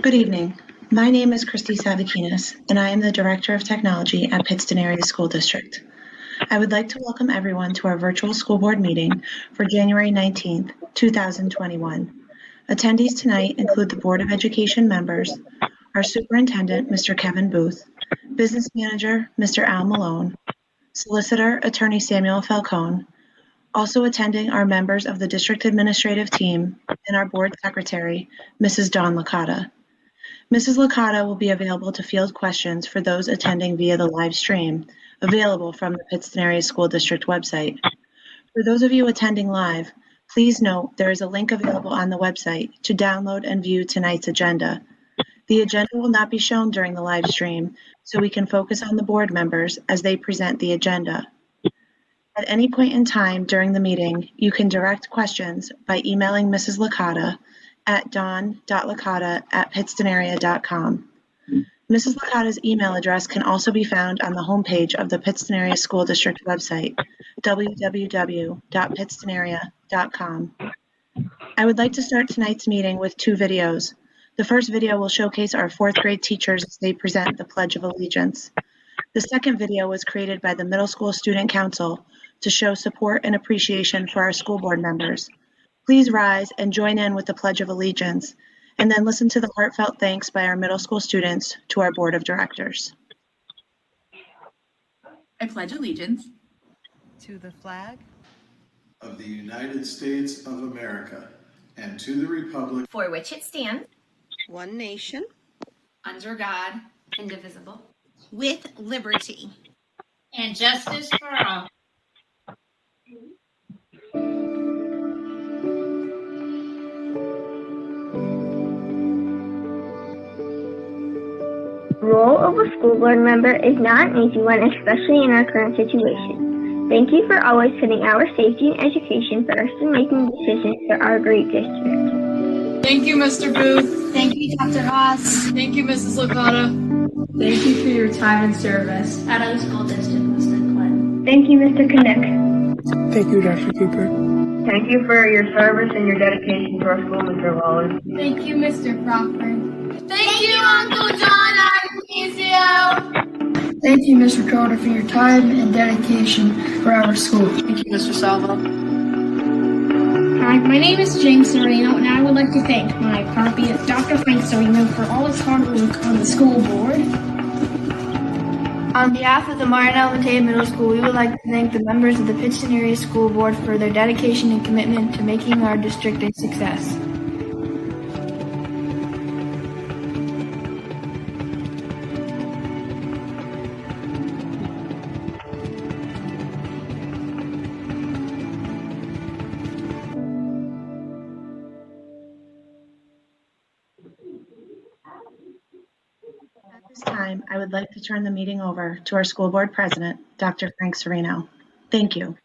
Good evening. My name is Christy Savakinas, and I am the Director of Technology at Pittston Area School District. I would like to welcome everyone to our virtual school board meeting for January 19th, 2021. Attendees tonight include the Board of Education members, our Superintendent, Mr. Kevin Booth, Business Manager, Mr. Al Malone, Solicitor, Attorney Samuel Falcone. Also attending are members of the District Administrative Team and our Board Secretary, Mrs. Dawn Licata. Mrs. Licata will be available to field questions for those attending via the live stream, available from the Pittston Area School District website. For those of you attending live, please note there is a link available on the website to download and view tonight's agenda. The agenda will not be shown during the live stream, so we can focus on the board members as they present the agenda. At any point in time during the meeting, you can direct questions by emailing Mrs. Licata at dawn.licata@pittstonarea.com. Mrs. Licata's email address can also be found on the homepage of the Pittston Area School District website, www.pittstonarea.com. I would like to start tonight's meeting with two videos. The first video will showcase our fourth grade teachers as they present the Pledge of Allegiance. The second video was created by the Middle School Student Council to show support and appreciation for our school board members. Please rise and join in with the Pledge of Allegiance, and then listen to the heartfelt thanks by our middle school students to our Board of Directors. I pledge allegiance to the flag of the United States of America and to the republic for which it stands, one nation, under God, indivisible, with liberty and justice for all. The role of a school board member is not an easy one, especially in our current situation. Thank you for always putting our safety and education first and making decisions for our great district. Thank you, Mr. Booth. Thank you, Dr. Haas. Thank you, Mrs. Licata. Thank you for your time and service at our school district, Mr. Quinn. Thank you, Mr. Knick. Thank you, Dr. Cooper. Thank you for your service and your dedication to our school, Mr. Lawler. Thank you, Mr. Crawford. Thank you, Uncle John Artemizio. Thank you, Mr. Carter, for your time and dedication for our school. Thank you, Mr. Salvo. Hi, my name is James Sereno, and I would like to thank my puppy, Dr. Frank Sereno, for all his hard work on the school board. On behalf of the Martin L. Mateo Middle School, we would like to thank the members of the Pittston Area School Board for their dedication and commitment to making our district a success. At this time, I would like to turn the meeting over to our school board president, Dr. Frank Sereno. Thank you.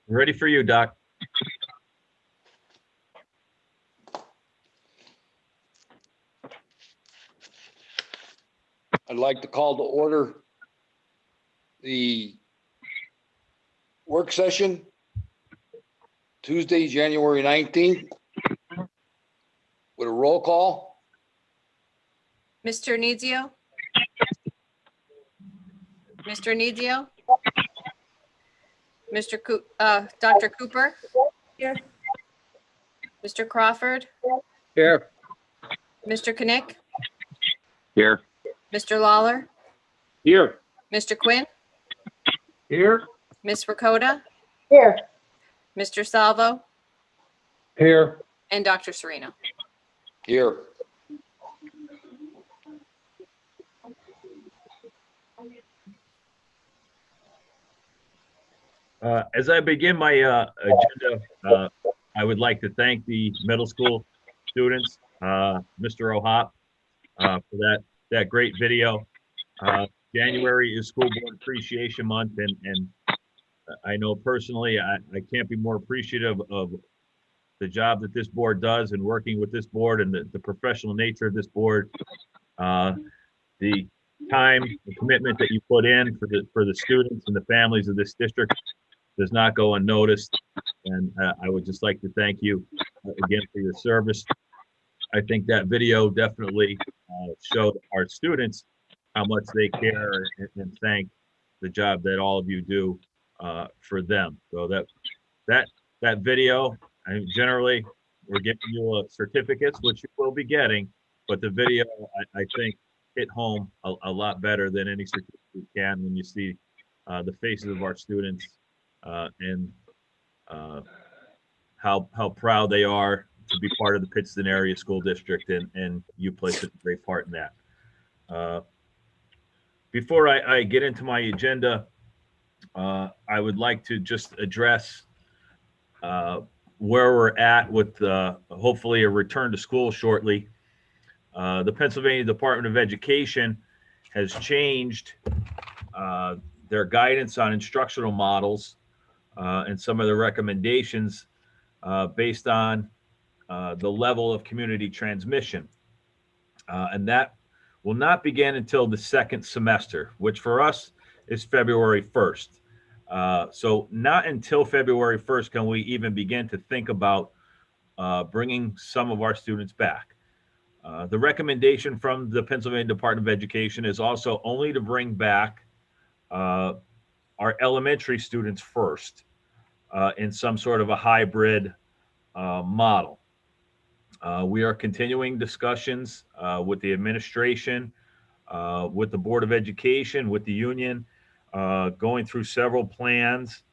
Ready for you, Doc. I'd like to call to order the work session Tuesday, January 19th with a roll call. Mr. Nizio? Mr. Nizio? Dr. Cooper? Here. Mr. Crawford? Here. Mr. Knick? Here. Mr. Lawler? Here. Mr. Quinn? Here. Ms. Ricotta? Here. Mr. Salvo? Here. And Dr. Sereno? Here. As I begin my agenda, I would like to thank the middle school students, Mr. O'Hop, for that great video. January is School Board Appreciation Month, and I know personally, I can't be more appreciative of the job that this board does and working with this board and the professional nature of this board. The time, the commitment that you put in for the students and the families of this district does not go unnoticed. And I would just like to thank you again for your service. I think that video definitely showed our students how much they care and thank the job that all of you do for them. So that video, generally we're giving you certificates, which you will be getting, but the video I think hit home a lot better than any certificate can when you see the faces of our students and how proud they are to be part of the Pittston Area School District, and you play such a great part in that. Before I get into my agenda, I would like to just address where we're at with hopefully a return to school shortly. The Pennsylvania Department of Education has changed their guidance on instructional models and some of the recommendations based on the level of community transmission. And that will not begin until the second semester, which for us is February 1st. So not until February 1st can we even begin to think about bringing some of our students back. The recommendation from the Pennsylvania Department of Education is also only to bring back our elementary students first in some sort of a hybrid model. We are continuing discussions with the administration, with the Board of Education, with the union, going through several plans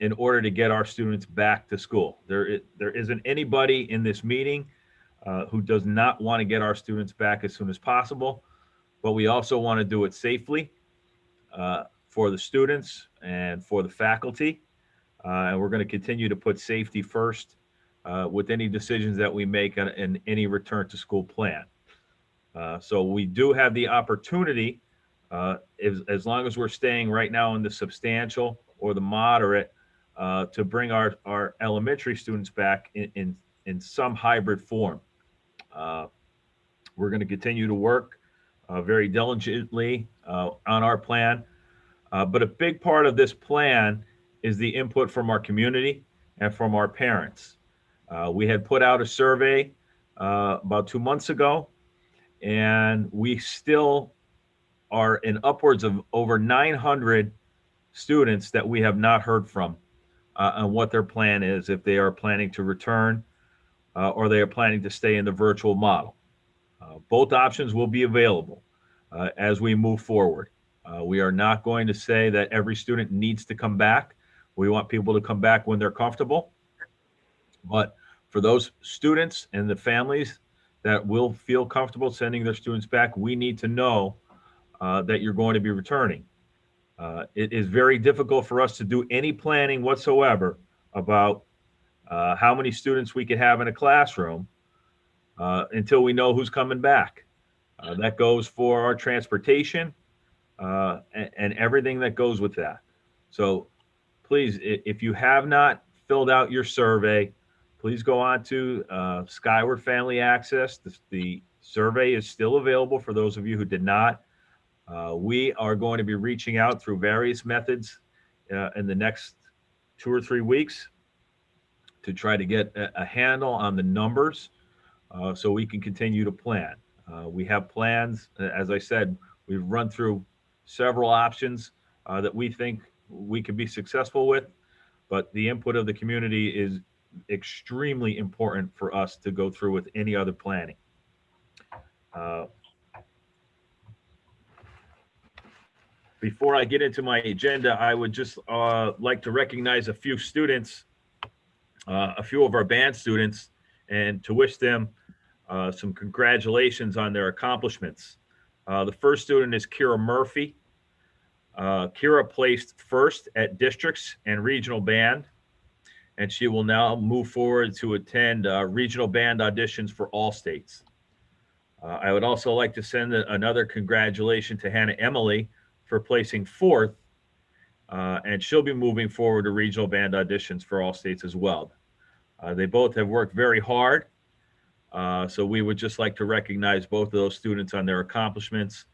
in order to get our students back to school. There isn't anybody in this meeting who does not want to get our students back as soon as possible, but we also want to do it safely for the students and for the faculty. And we're going to continue to put safety first with any decisions that we make in any return to school plan. So we do have the opportunity, as long as we're staying right now in the substantial or the moderate, to bring our elementary students back in some hybrid form. We're going to continue to work very diligently on our plan. But a big part of this plan is the input from our community and from our parents. We had put out a survey about 2 months ago, and we still are in upwards of over 900 students that we have not heard from on what their plan is, if they are planning to return or they are planning to stay in the virtual model. Both options will be available as we move forward. We are not going to say that every student needs to come back. We want people to come back when they're comfortable. But for those students and the families that will feel comfortable sending their students back, we need to know that you're going to be returning. It is very difficult for us to do any planning whatsoever about how many students we could have in a classroom until we know who's coming back. That goes for our transportation and everything that goes with that. So please, if you have not filled out your survey, please go on to Skyward Family Access. The survey is still available for those of you who did not. We are going to be reaching out through various methods in the next 2 or 3 weeks to try to get a handle on the numbers so we can continue to plan. We have plans, as I said, we've run through several options that we think we can be successful with, but the input of the community is extremely important for us to go through with any other planning. Before I get into my agenda, I would just like to recognize a few students, a few of our band students, and to wish them some congratulations on their accomplishments. The first student is Kira Murphy. Kira placed first at districts and regional band, and she will now move forward to attend regional band auditions for all states. I would also like to send another congratulation to Hannah Emily for placing fourth and she'll be moving forward to regional band auditions for all states as well. They both have worked very hard, so we would just like to recognize both of those students on their accomplishments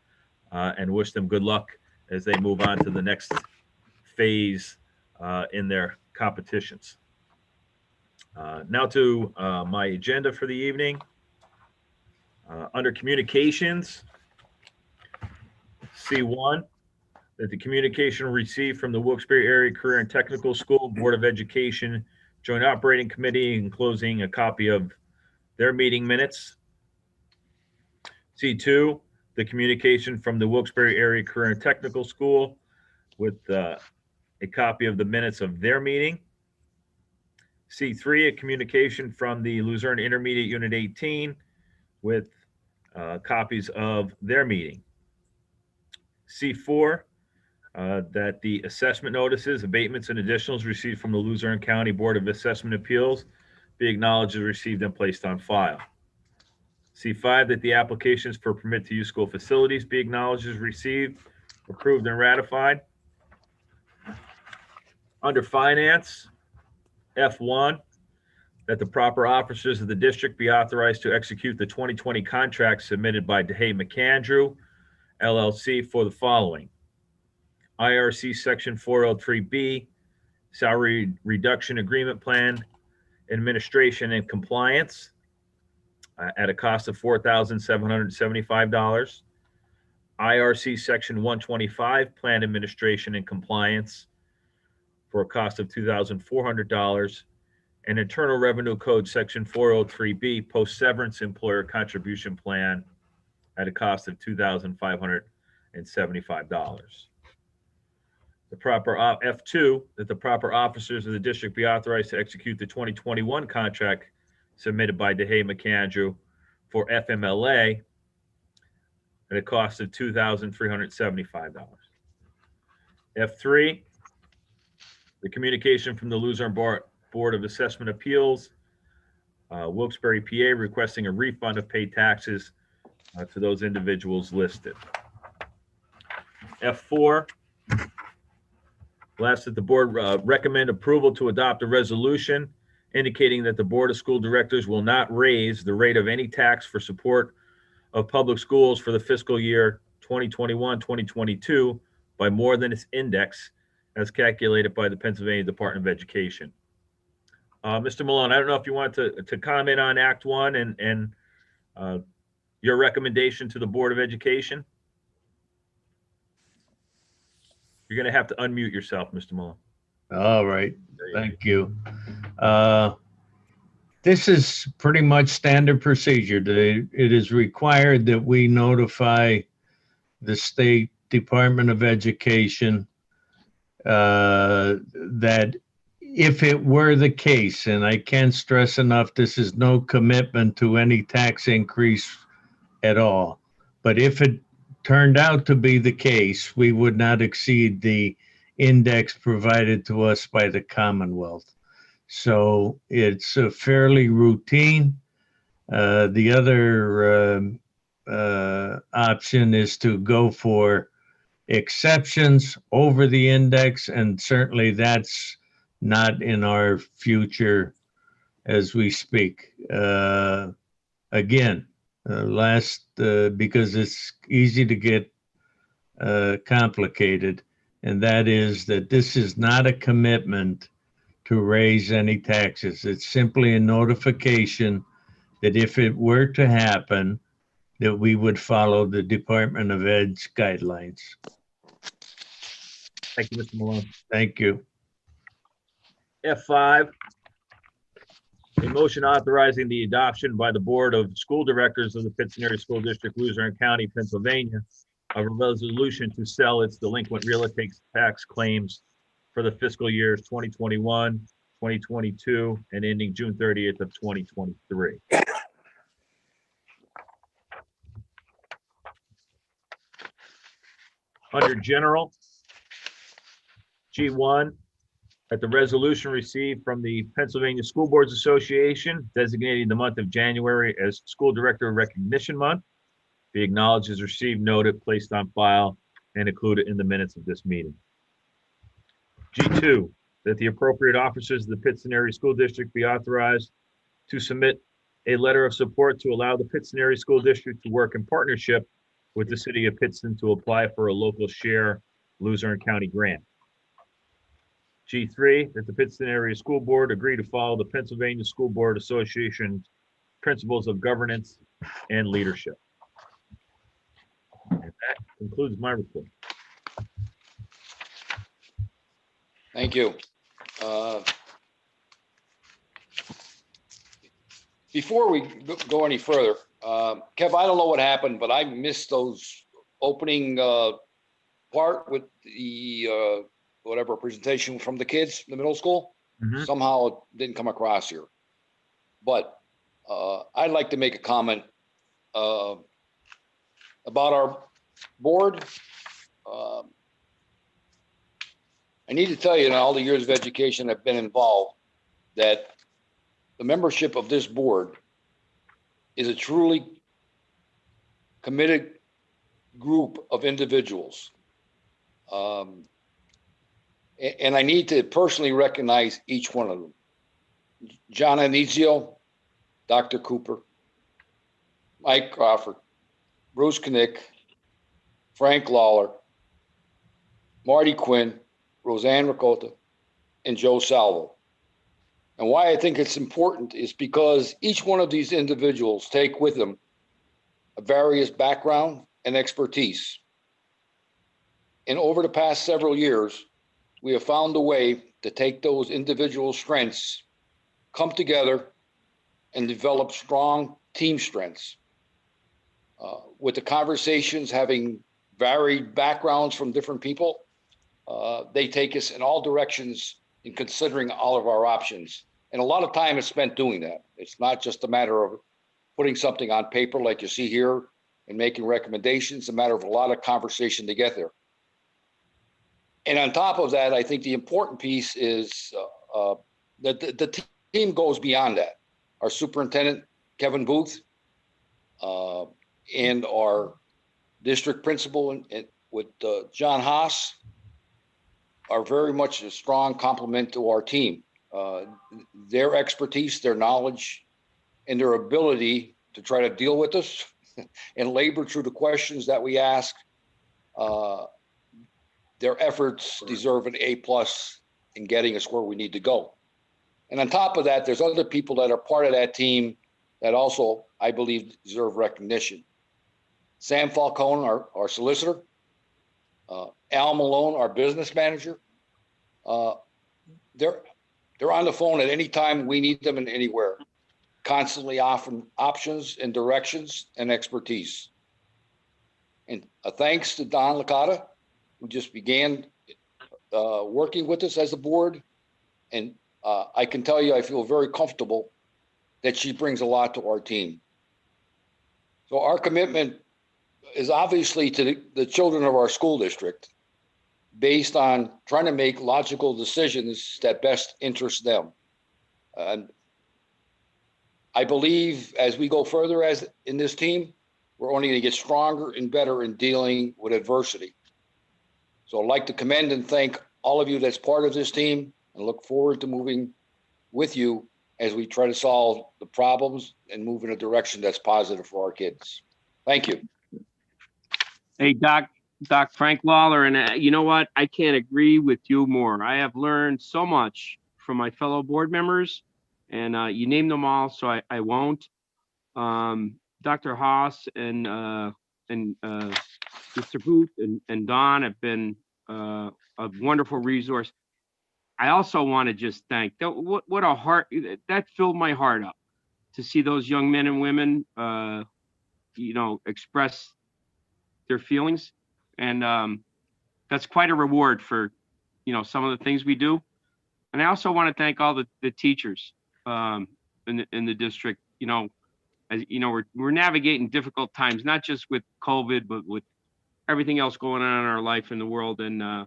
and wish them good luck as they move on to the next phase in their competitions. Now to my agenda for the evening. Under communications, C1, that the communication received from the Wilkes-Barre Area Career and Technical School Board of Education Joint Operating Committee, enclosing a copy of their meeting minutes. C2, the communication from the Wilkes-Barre Area Career and Technical School with a copy of the minutes of their meeting. C3, a communication from the Luzerne Intermediate Unit 18 with copies of their meeting. C4, that the assessment notices, abatements, and additionals received from the Luzerne County Board of Assessment Appeals be acknowledged as received and placed on file. C5, that the applications for permit to use school facilities be acknowledged as received, approved, and ratified. Under finance, F1, that the proper officers of the district be authorized to execute the 2020 contract submitted by DeHay McAndrew, LLC for the following: IRC Section 403B, Salary Reduction Agreement Plan, Administration and Compliance at a cost of $4,775. IRC Section 125, Plan Administration and Compliance for a cost of $2,400. And Internal Revenue Code Section 403B, Post-Severance Employer Contribution Plan at a cost of $2,575. The proper F2, that the proper officers of the district be authorized to execute the 2021 contract submitted by DeHay McAndrew for FMLA at a cost of $2,375. F3, the communication from the Luzerne Board of Assessment Appeals, Wilkes-Barre, PA, requesting a refund of paid taxes to those individuals listed. F4, last, that the board recommend approval to adopt a resolution indicating that the Board of School Directors will not raise the rate of any tax for support of public schools for the fiscal year 2021-2022 by more than its index as calculated by the Pennsylvania Department of Education. Mr. Malone, I don't know if you want to comment on Act 1 and your recommendation to the Board of Education. You're going to have to unmute yourself, Mr. Malone. All right. Thank you. This is pretty much standard procedure. It is required that we notify the State Department of Education that if it were the case, and I can't stress enough, this is no commitment to any tax increase at all. But if it turned out to be the case, we would not exceed the index provided to us by the Commonwealth. So it's fairly routine. The other option is to go for exceptions over the index, and certainly that's not in our future as we speak. Again, because it's easy to get complicated, and that is that this is not a commitment to raise any taxes. It's simply a notification that if it were to happen, that we would follow the Department of Ed's guidelines. Thank you, Mr. Malone. Thank you. F5, a motion authorizing the adoption by the Board of School Directors of the Pittston Area School District, Luzerne County, Pennsylvania, of a resolution to sell its delinquent real estate tax claims for the fiscal years 2021, 2022, and ending June 30th of 2023. Under General, G1, that the resolution received from the Pennsylvania School Boards Association designating the month of January as School Director Recognition Month be acknowledged as received, noted, placed on file, and included in the minutes of this meeting. G2, that the appropriate officers of the Pittston Area School District be authorized to submit a letter of support to allow the Pittston Area School District to work in partnership with the city of Pittston to apply for a local share Luzerne County grant. G3, that the Pittston Area School Board agree to follow the Pennsylvania School Board Association principles of governance and leadership. And that concludes my report. Thank you. Before we go any further, Kev, I don't know what happened, but I missed those opening part with the whatever presentation from the kids in the middle school. Somehow it didn't come across here. But I'd like to make a comment about our board. I need to tell you, in all the years of education I've been involved, that the membership of this board is a truly committed group of individuals. And I need to personally recognize each one of them. John Anizio, Dr. Cooper, Mike Crawford, Bruce Knick, Frank Lawler, Marty Quinn, Roseanne Ricotta, and Joe Salvo. And why I think it's important is because each one of these individuals take with them a various background and expertise. And over the past several years, we have found a way to take those individual strengths, come together, and develop strong team strengths. With the conversations having varied backgrounds from different people, they take us in all directions in considering all of our options. And a lot of time is spent doing that. It's not just a matter of putting something on paper like you see here and making recommendations. It's a matter of a lot of conversation to get there. And on top of that, I think the important piece is that the team goes beyond that. Our superintendent, Kevin Booth, and our district principal and with John Haas are very much a strong complement to our team. Their expertise, their knowledge, and their ability to try to deal with us and labor through the questions that we ask, their efforts deserve an A+ in getting us where we need to go. And on top of that, there's other people that are part of that team that also, I believe, deserve recognition. Sam Falcone, our solicitor, Al Malone, our business manager. They're on the phone at any time we need them and anywhere, constantly offering options and directions and expertise. And a thanks to Don Licata, who just began working with us as a board. And I can tell you, I feel very comfortable that she brings a lot to our team. So our commitment is obviously to the children of our school district, based on trying to make logical decisions that best interest them. And I believe as we go further as in this team, we're only going to get stronger and better in dealing with adversity. So I'd like to commend and thank all of you that's part of this team and look forward to moving with you as we try to solve the problems and move in a direction that's positive for our kids. Thank you. Hey, Doc Frank Lawler, and you know what? I can't agree with you more. I have learned so much from my fellow board members, and you named them all, so I won't. Dr. Haas and Mr. Booth and Don have been a wonderful resource. I also want to just thank, what a heart, that filled my heart up to see those young men and women, express their feelings. And that's quite a reward for, some of the things we do. And I also want to thank all the teachers in the district. As we're navigating difficult times, not just with COVID, but with everything else going on in our life in the world. And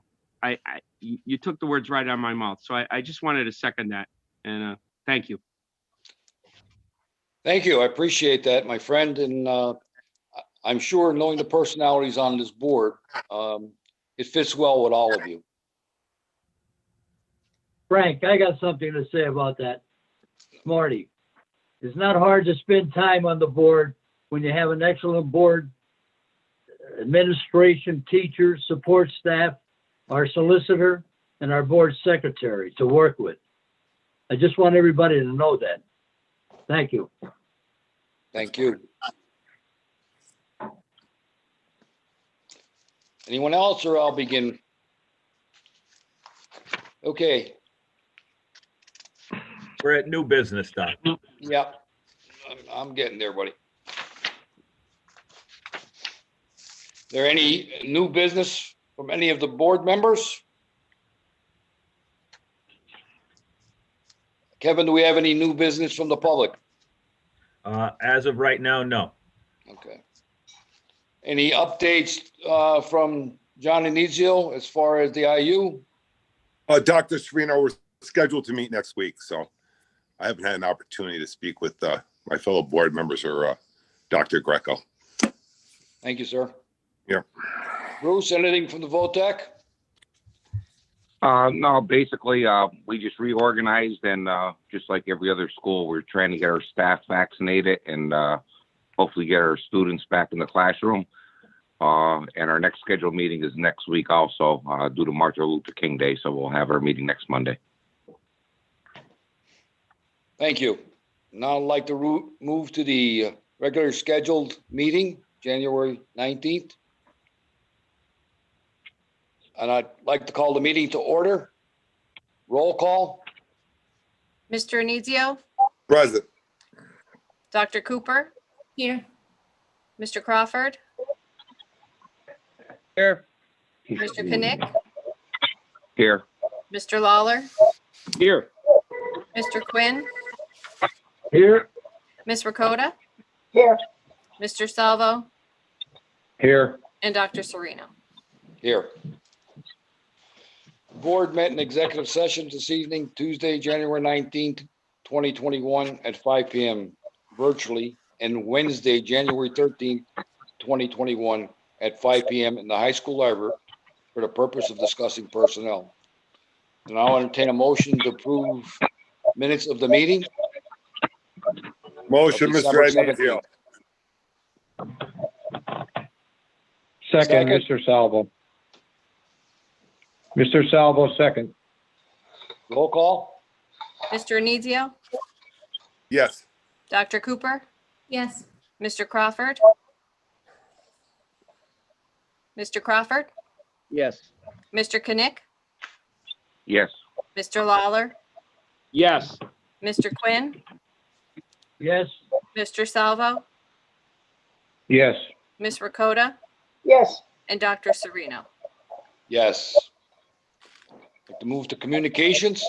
you took the words right out of my mouth. So I just wanted to second that. And thank you. Thank you. I appreciate that, my friend. And I'm sure, knowing the personalities on this board, it fits well with all of you. Frank, I got something to say about that. Marty, it's not hard to spend time on the board when you have an excellent board, administration, teachers, support staff, our solicitor, and our board secretary to work with. I just want everybody to know that. Thank you. Thank you. Anyone else, or I'll begin? Okay, We're at new business, Doc. yeah, I'm getting there, buddy. There any new business from any of the board members? Kevin, do we have any new business from the public? As of right now, no. Okay. Any updates from John Anizio as far as the IU? Dr. Serino, we're scheduled to meet next week, so I haven't had an opportunity to speak with my fellow board members or Dr. Greco. Thank you, sir. Yeah. Bruce, anything from the VOTEC? No, basically, we just reorganized and just like every other school, we're trying to get our staff vaccinated and hopefully get our students back in the classroom. And our next scheduled meeting is next week also due to Martin Luther King Day. So we'll have our meeting next Monday. Thank you. Now I'd like to move to the regular scheduled meeting, January 19th. And I'd like to call the meeting to order. Roll call. Mr. Anizio, Present. Dr. Cooper, Here. Mr. Crawford, Here. Mr. Knick, Here. Mr. Lawler, Here. Mr. Quinn, Here. Ms. Rakota, Here. Mr. Salvo, Here. and Dr. Serino. Here. Board met in executive session this evening, Tuesday, January 19th, 2021 at 5 p.m. virtually, and Wednesday, January 13th, 2021 at 5 p.m. in the high school library for the purpose of discussing personnel. And I'll entertain a motion to approve minutes of the meeting. Motion, Mr. December Anizio. 17th. Second, Mr. Salvo. Mr. Salvo, second. Roll call. Mr. Anizio, Yes. Dr. Cooper, Yes. Mr. Crawford, Mr. Crawford, Yes. Mr. Knick, Yes. Mr. Lawler, Yes. Mr. Quinn, Yes. Mr. Salvo, Yes. Ms. Rakota, Yes. and Dr. Serino. Yes. Like to move to communications.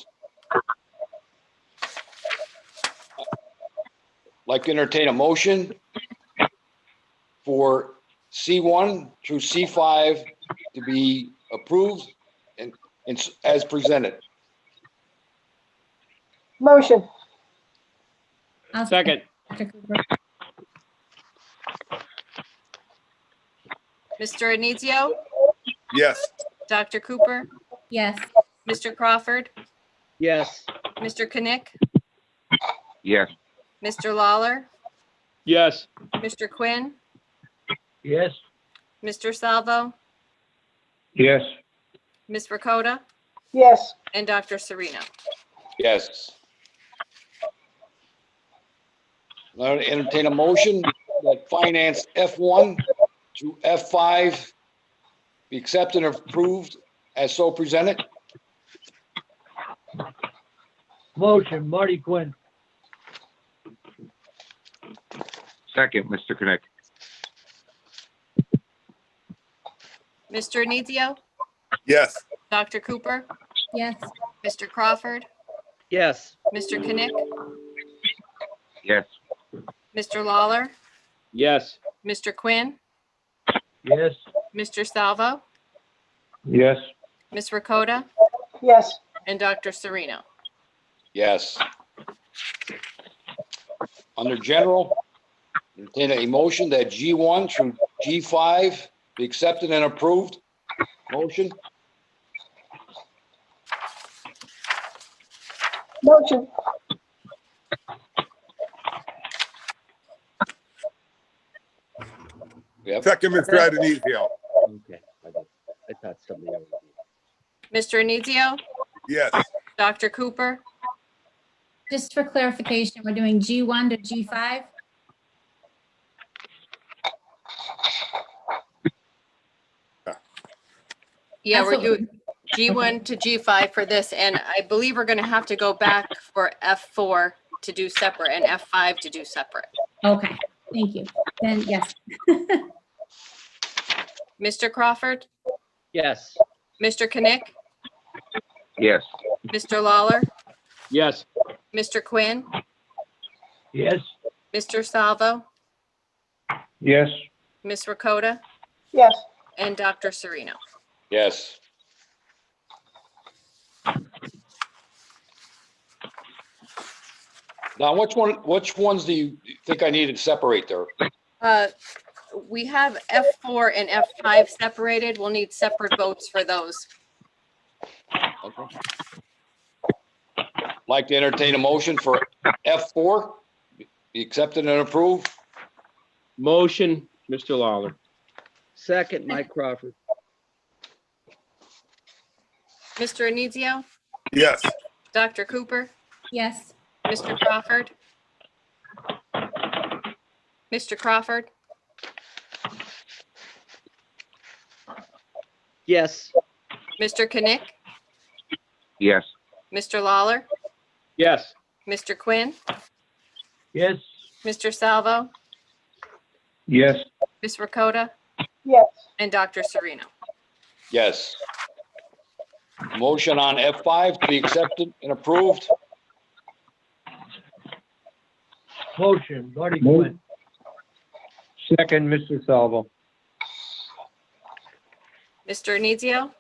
Like to entertain a motion for C1 through C5 to be approved and as presented. Motion. Second. Dr. Cooper. Mr. Anizio, Yes. Dr. Cooper, Yes. Mr. Crawford, Yes. Mr. Knick, Yes. Mr. Lawler, Yes. Mr. Quinn, Yes. Mr. Salvo, Yes. Ms. Rakota, Yes. and Dr. Serino. Yes. Now entertain a motion that finance F1 through F5 be accepted and approved as so presented. Motion, Marty Quinn. Second, Mr. Knick. Mr. Anizio, Yes. Dr. Cooper, Yes. Mr. Crawford, Yes. Mr. Knick, Yes. Mr. Lawler, Yes. Mr. Quinn, Yes. Mr. Salvo, Yes. Ms. Rakota, Yes. and Dr. Serino. Yes. Under general, entertain a motion that G1 through G5 be accepted and approved. Motion. Motion. Second, Mr. Adenizio. Okay, I thought somebody else. Mr. Anizio, Yes. Dr. Cooper, Just for clarification, we're doing G1 to G5? yeah, That's we're what doing G1 to G5 for this, and I believe we're gonna have to go back for F4 to do separate and F5 to do separate. Okay, thank you. Then, yes. Mr. Crawford, Yes. Mr. Knick, Yes. Mr. Lawler, Yes. Mr. Quinn, Yes. Mr. Salvo, Yes. Ms. Rakota, Yes. and Dr. Serino. Yes. Now, which ones do you think I need to separate there? We have F4 and F5 separated. We'll need separate votes for those. Okay. Like to entertain a motion for F4, be accepted and approved. Motion, Mr. Lawler. Second, Mike Crawford. Mr. Anizio, Yes. Dr. Cooper, Yes. Mr. Crawford, Mr. Crawford, Yes. Mr. Knick, Yes. Mr. Lawler, Yes. Mr. Quinn, Yes. Mr. Salvo, Yes. Ms. Rakota, Yes. and Dr. Serino. Yes. Motion on F5 to be accepted and approved. Motion, Marty Quinn. Second, Mr. Salvo. Mr. Anizio,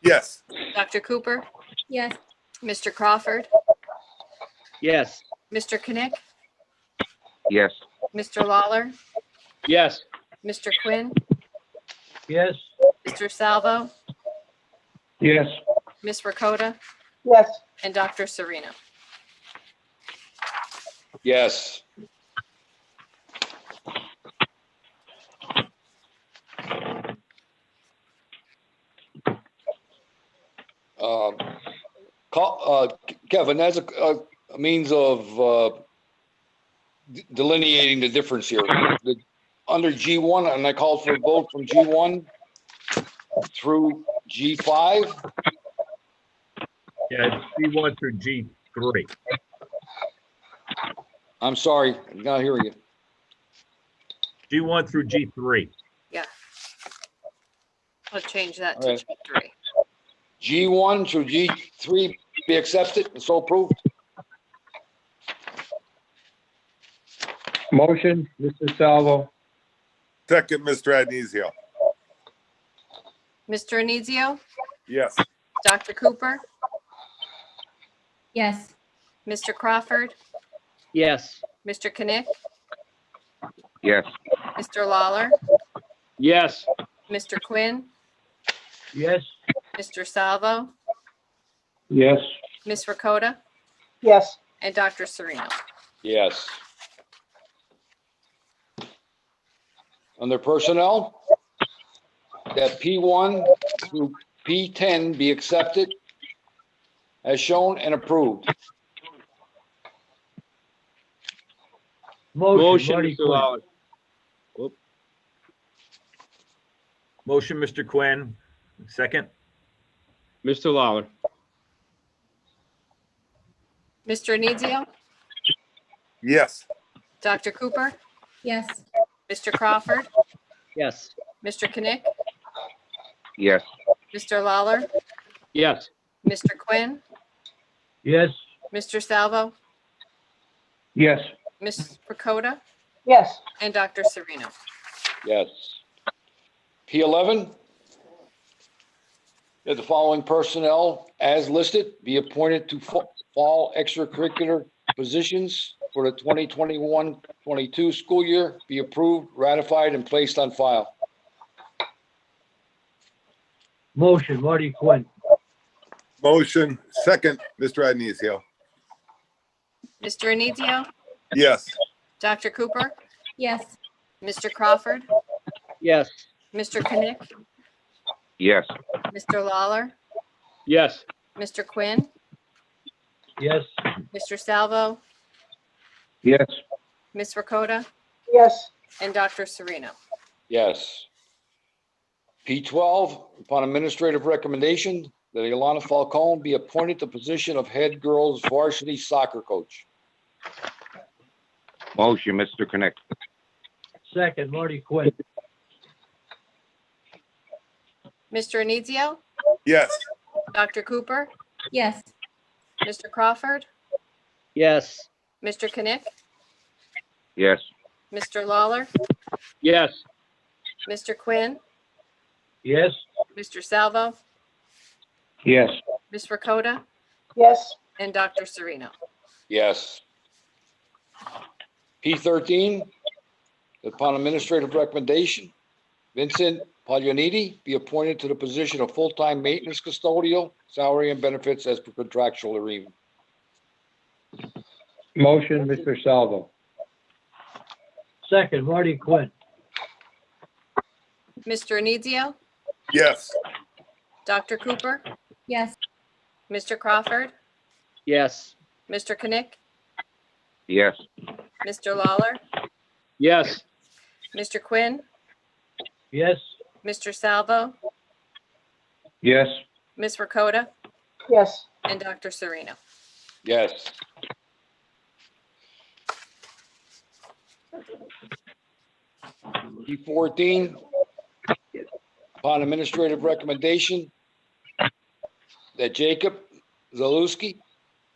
Yes. Dr. Cooper, Yes. Mr. Crawford, Yes. Mr. Knick, Yes. Mr. Lawler, Yes. Mr. Quinn, Yes. Mr. Salvo, Yes. Ms. Rakota, Yes. and Dr. Serino. Yes. Kevin, that's a means of delineating the difference here. Under G1, and I called for a vote from G1 through G5. Yeah, G1 through G3. I'm sorry, I'm not hearing you. G1 through G3. Yeah. I'll change that All to right. G3. G1 through G3 be accepted and so approved. Motion, Mr. Salvo. Second, Mr. Adenizio. Mr. Anizio, Yes. Dr. Cooper, Yes. Mr. Crawford, Yes. Mr. Knick, Yes. Mr. Lawler, Yes. Mr. Quinn, Yes. Mr. Salvo, Yes. Ms. Rakota, Yes. and Dr. Serino. Yes. Under personnel, that P1 through P10 be accepted as shown and approved. Motion, Marty Mr. Quinn. Lawler. Motion, Mr. Quinn. Second. Mr. Lawler. Mr. Anizio, Yes. Dr. Cooper, Yes. Mr. Crawford, Yes. Mr. Knick, Yes. Mr. Lawler, Yes. Mr. Quinn, Yes. Mr. Salvo, Yes. Ms. Rakota, Yes. and Dr. Serino. Yes. P11, that the following personnel as listed be appointed to fall extracurricular positions for the 2021-22 school year, be approved, ratified, and placed on file. Motion, Marty Quinn. Motion. Second, Mr. Adenizio. Mr. Anizio, Yes. Dr. Cooper, Yes. Mr. Crawford, Yes. Mr. Knick, Yes. Mr. Lawler, Yes. Mr. Quinn, Yes. Mr. Salvo, Yes. Ms. Rakota, Yes. and Dr. Sereno. Yes. P12, upon administrative recommendation that Ilana Falcone be appointed to the position of head girls varsity soccer coach. Motion, Mr. Knick. Second, Marty Quinn. Mr. Anizio, Yes. Dr. Cooper, Yes. Mr. Crawford, Yes. Mr. Knick, Yes. Mr. Lawler, Yes. Mr. Quinn, Yes. Mr. Salvo, Yes. Ms. Rakota, Yes. and Dr. Sereno. Yes. P13, upon administrative recommendation, Vincent Paglianiti be appointed to the position of full-time maintenance custodial, salary and benefits as per contractual agreement. Motion, Mr. Salvo. Second, Marty Quinn. Mr. Anizio, Yes. Dr. Cooper, Yes. Mr. Crawford, Yes. Mr. Knick, Yes. Mr. Lawler, Yes. Mr. Quinn, Yes. Mr. Salvo, Yes. Ms. Rakota, Yes. and Dr. Sereno. Yes. P14, upon administrative recommendation that Jacob Zalewski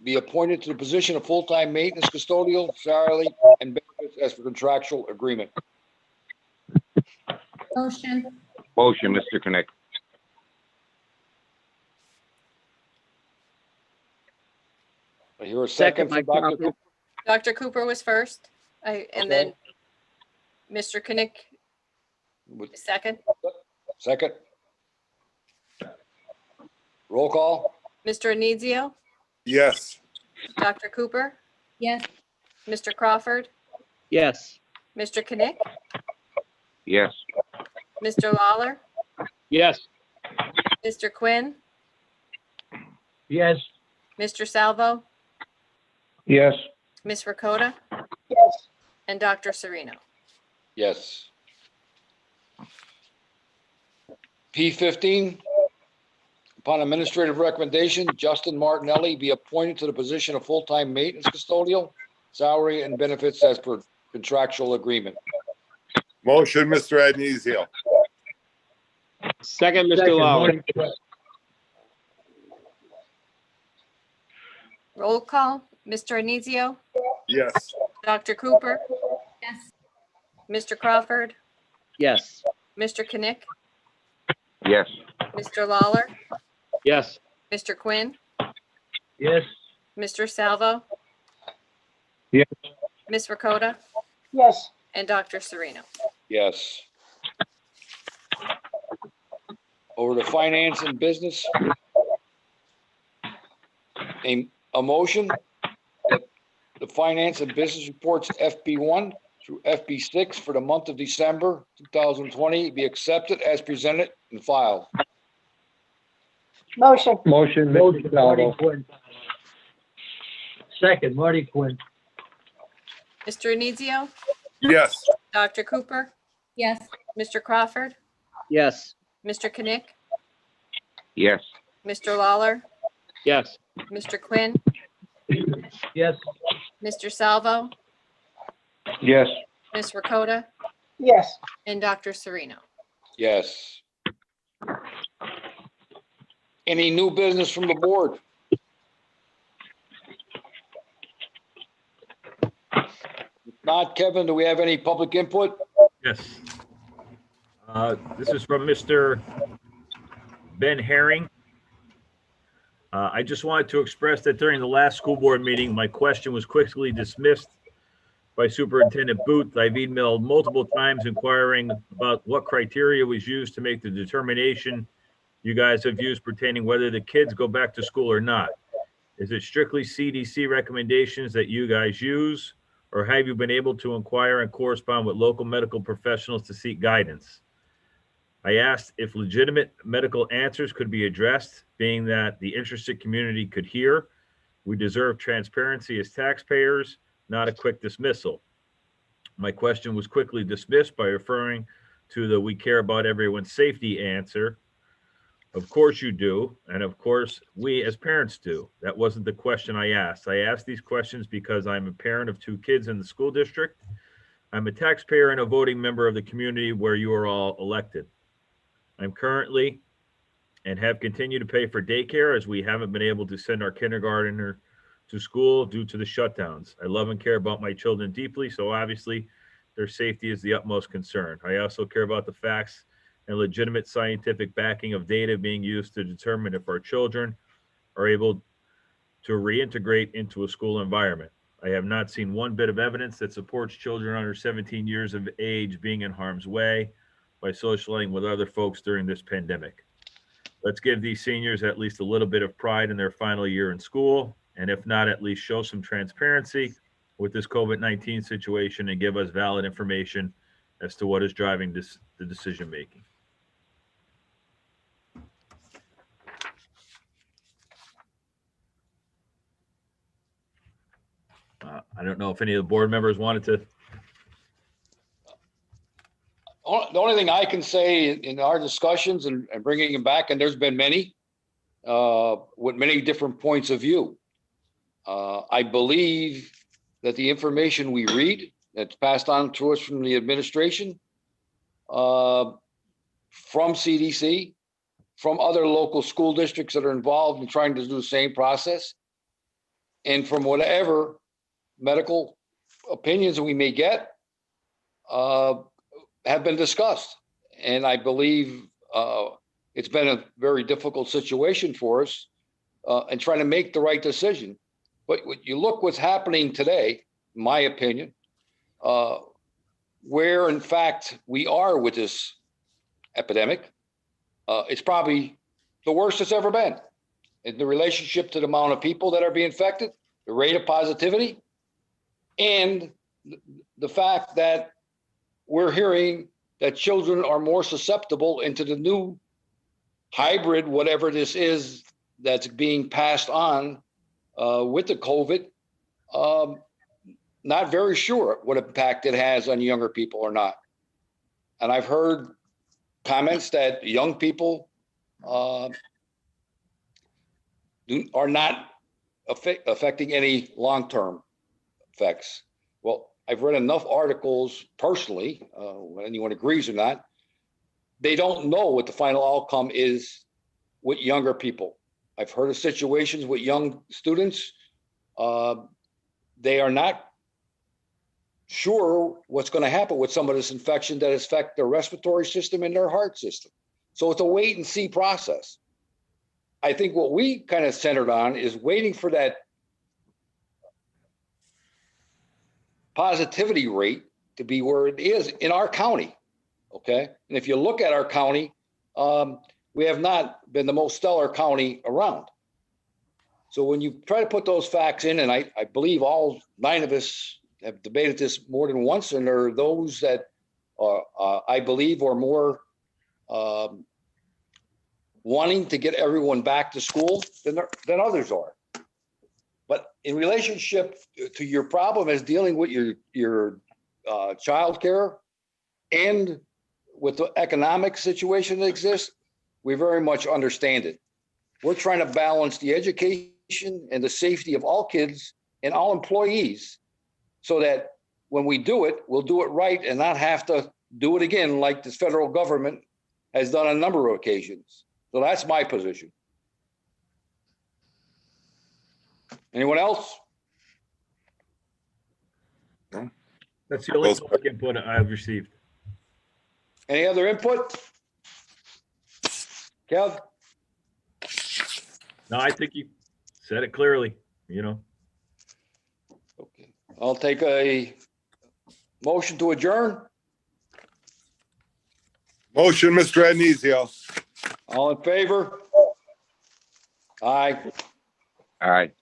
be appointed to the position of full-time maintenance custodial, salary and benefits as per contractual agreement. Motion. Motion, Mr. Knick. I hear a second from Dr. Cooper. Dr. Cooper was first, and then Mr. Knick, second. Second. Roll call. Mr. Anizio, Yes. Dr. Cooper, Yes. Mr. Crawford, Yes. Mr. Knick, Yes. Mr. Lawler, Yes. Mr. Quinn, Yes. Mr. Salvo, Yes. Ms. Rakota, Yes. and Dr. Sereno. Yes. P15, upon administrative recommendation, Justin Martinelli be appointed to the position of full-time maintenance custodial, salary and benefits as per contractual agreement. Motion, Mr. Adnesio. Second, Mr. Second, Lawler. Marty Quinn. Roll call, Mr. Anizio, Yes. Dr. Cooper, Yes. Mr. Crawford, Yes. Mr. Knick, Yes. Mr. Lawler, Yes. Mr. Quinn, Yes. Mr. Salvo, Yes. Ms. Rakota, Yes. and Dr. Sereno. Yes. Over to finance and business. A motion that the finance and business reports FB1 through FB6 for the month of December 2020 be accepted as presented and filed. Motion. Motion, Motion, Mr. Marty Salvo. Quinn. Second, Marty Quinn. Mr. Anizio, Yes. Dr. Cooper, Yes. Mr. Crawford, Yes. Mr. Knick, Yes. Mr. Lawler, Yes. Mr. Quinn, Yes. Mr. Salvo, Yes. Ms. Rakota, Yes. and Dr. Sereno. Yes. Any new business from the board? If not, Kevin, do we have any public input? Yes. This is from Mr. Ben Herring. I just wanted to express that during the last school board meeting, my question was quickly dismissed by Superintendent Booth. I've emailed multiple times inquiring about what criteria was used to make the determination you guys have used pertaining whether the kids go back to school or not. Is it strictly CDC recommendations that you guys use, or have you been able to inquire and correspond with local medical professionals to seek guidance? I asked if legitimate medical answers could be addressed, being that the interested community could hear. We deserve transparency as taxpayers, not a quick dismissal. My question was quickly dismissed by referring to the "we care about everyone's safety" answer. Of course you do, and of course we as parents do. That wasn't the question I asked. I asked these questions because I'm a parent of 2 kids in the school district. I'm a taxpayer and a voting member of the community where you are all elected. I'm currently and have continued to pay for daycare as we haven't been able to send our kindergartner to school due to the shutdowns. I love and care about my children deeply, so obviously their safety is the utmost concern. I also care about the facts and legitimate scientific backing of data being used to determine if our children are able to reintegrate into a school environment. I have not seen one bit of evidence that supports children under 17 years of age being in harm's way by socializing with other folks during this pandemic. Let's give these seniors at least a little bit of pride in their final year in school, and if not, at least show some transparency with this COVID-19 situation and give us valid information as to what is driving the decision making. I don't know if any of the board members wanted to. The only thing I can say in our discussions and bringing them back, and there's been many, with many different points of view. I believe that the information we read that's passed on to us from the administration, from CDC, from other local school districts that are involved in trying to do the same process, and from whatever medical opinions we may get, have been discussed. And I believe it's been a very difficult situation for us and trying to make the right decision. But you look what's happening today, in my opinion, where in fact we are with this epidemic, it's probably the worst it's ever been. In the relationship to the amount of people that are being infected, the rate of positivity, and the fact that we're hearing that children are more susceptible into the new hybrid, whatever this is, that's being passed on with the COVID. Not very sure what impact it has on younger people or not. And I've heard comments that young people are not affecting any long-term effects. Well, I've read enough articles personally, when anyone agrees or not, they don't know what the final outcome is with younger people. I've heard of situations with young students. They are not sure what's going to happen with some of this infection that affect their respiratory system and their heart system. So it's a wait and see process. I think what we kind of centered on is waiting for that positivity rate to be where it is in our county. Okay. And if you look at our county, we have not been the most stellar county around. So when you try to put those facts in, and I believe all 9 of us have debated this more than once, and there are those that are, I believe, are more wanting to get everyone back to school than others are. But in relationship to your problem as dealing with your child care and with the economic situation that exists, we very much understand it. We're trying to balance the education and the safety of all kids and all employees so that when we do it, we'll do it right and not have to do it again like this federal government has done on a number of occasions. So that's my position. Anyone else? That's the only public input I've received. Any other input? Kev? No, I think you said it clearly, you know. Okay. I'll take a motion to adjourn. Motion, Mr. Adnizio. All in favor? Aye. All right.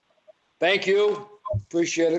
Thank you. Appreciate it.